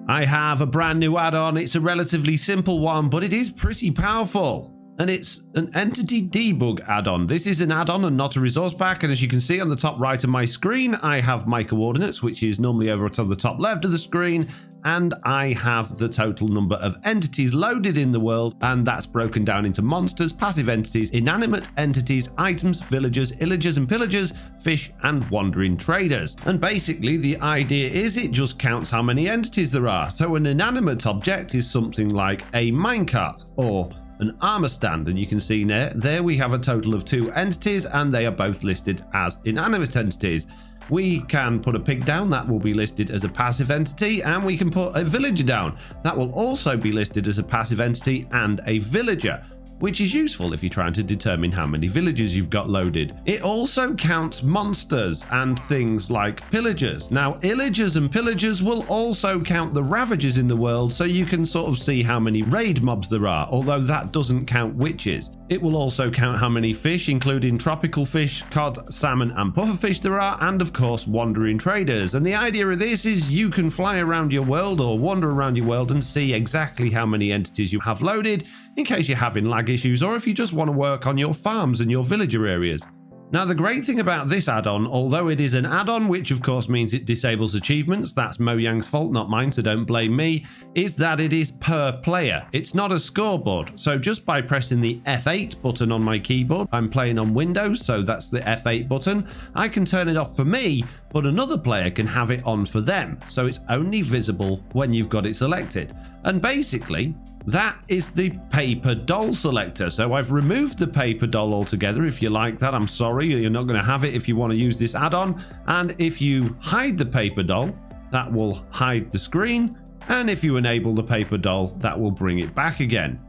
I have a brand new add-on. It's a relatively simple one, but it is pretty powerful. And it's an entity debug add-on. This is an add-on and not a resource pack. And as you can see on the top right of my screen, I have my coordinates, which is normally over to the top left of the screen. And I have the total number of entities loaded in the world. And that's broken down into monsters, passive entities, inanimate entities, items, villagers, illagers and pillagers, fish and wandering traders. And basically the idea is it just counts how many entities there are. So an inanimate object is something like a minecart or an armor stand, and you can see there we have a total of 2 entities and they are both listed as inanimate entities. We can put a pig down, that will be listed as a passive entity, and we can put a villager down, that will also be listed as a passive entity and a villager, which is useful if you're trying to determine how many villagers you've got loaded. It also counts monsters and things like pillagers. Now, illagers and pillagers will also count the Ravagers in the world, so you can sort of see how many raid mobs there are, although that doesn't count witches. It will also count how many fish, including tropical fish, cod, salmon and pufferfish there are, and of course wandering traders. And the idea of this is you can fly around your world or wander around your world and see exactly how many entities you have loaded in case you're having lag issues or if you just want to work on your farms and your villager areas. Now, the great thing about this add-on, although it is an add-on, which of course means it disables achievements, that's Mojang's fault, not mine, so don't blame me, is that it is per player. It's not a scoreboard. So just by pressing the F8 button on my keyboard, I'm playing on Windows, so that's the F8 button, I can turn it off for me, but another player can have it on for them. So it's only visible when you've got it selected. And basically, that is the paper doll selector. So I've removed the paper doll altogether. If you like that, I'm sorry, you're not going to have it if you want to use this add-on. And if you hide the paper doll, that will hide the screen. And if you enable the paper doll, that will bring it back again.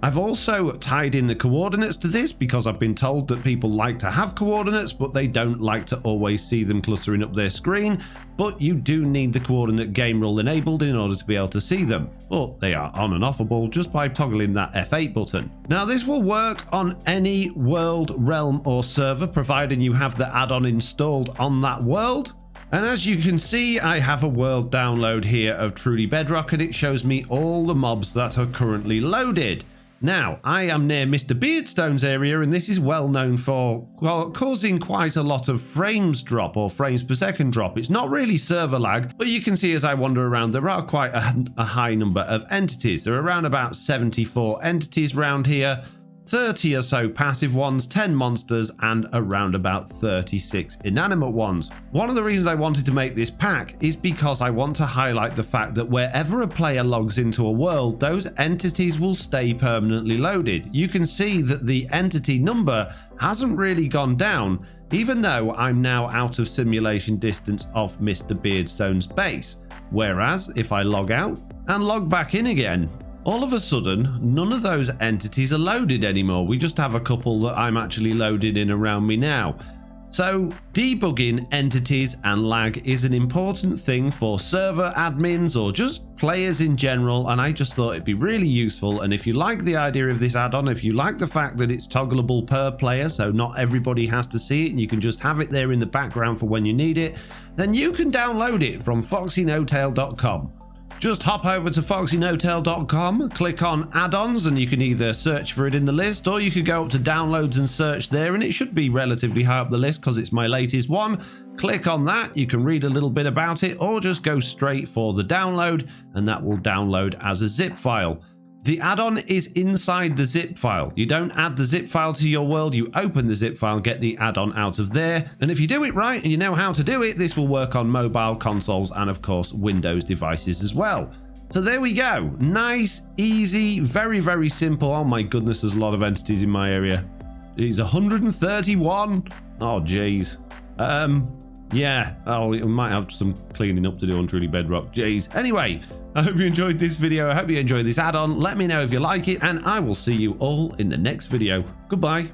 I've also tied in the coordinates to this because I've been told that people like to have coordinates, but they don't like to always see them cluttering up their screen. But you do need the coordinate game rule enabled in order to be able to see them. But they are on and offable just by toggling that F8 button. Now, this will work on any world, realm or server, providing you have the add-on installed on that world. And as you can see, I have a world download here of Truly Bedrock, and it shows me all the mobs that are currently loaded. Now, I am near Mr. Beardstone's area, and this is well known for causing quite a lot of frames drop or frames per second drop. It's not really server lag, but you can see as I wander around, there are quite a high number of entities. There are around about 74 entities around here, 30 or so passive ones, 10 monsters, and around about 36 inanimate ones. One of the reasons I wanted to make this pack is because I want to highlight the fact that wherever a player logs into a world, those entities will stay permanently loaded. You can see that the entity number hasn't really gone down, even though I'm now out of simulation distance of Mr. Beardstone's base. Whereas if I log out and log back in again, all of a sudden, none of those entities are loaded anymore. We just have a couple that I'm actually loaded in around me now. So debugging entities and lag is an important thing for server admins or just players in general, and I just thought it'd be really useful. And if you like the idea of this add-on, if you like the fact that it's toggleable per player, so not everybody has to see it and you can just have it there in the background for when you need it, then you can download it from FoxyNoTail.com. Just hop over to FoxyNoTail.com, click on add-ons, and you can either search for it in the list or you could go up to downloads and search there, and it should be relatively high up the list because it's my latest one. Click on that, you can read a little bit about it, or just go straight for the download and that will download as a zip file. The add-on is inside the zip file. You don't add the zip file to your world, you open the zip file, get the add-on out of there. And if you do it right and you know how to do it, this will work on mobile consoles and of course Windows devices as well. So there we go. Nice, easy, very, very simple. Oh my goodness, there's a lot of entities in my area. It's 131. Oh geez. Yeah. Oh, we might have some cleaning up to do on Truly Bedrock. Jeez. Anyway, I hope you enjoyed this video. I hope you enjoyed this add-on. Let me know if you like it, and I will see you all in the next video. Goodbye.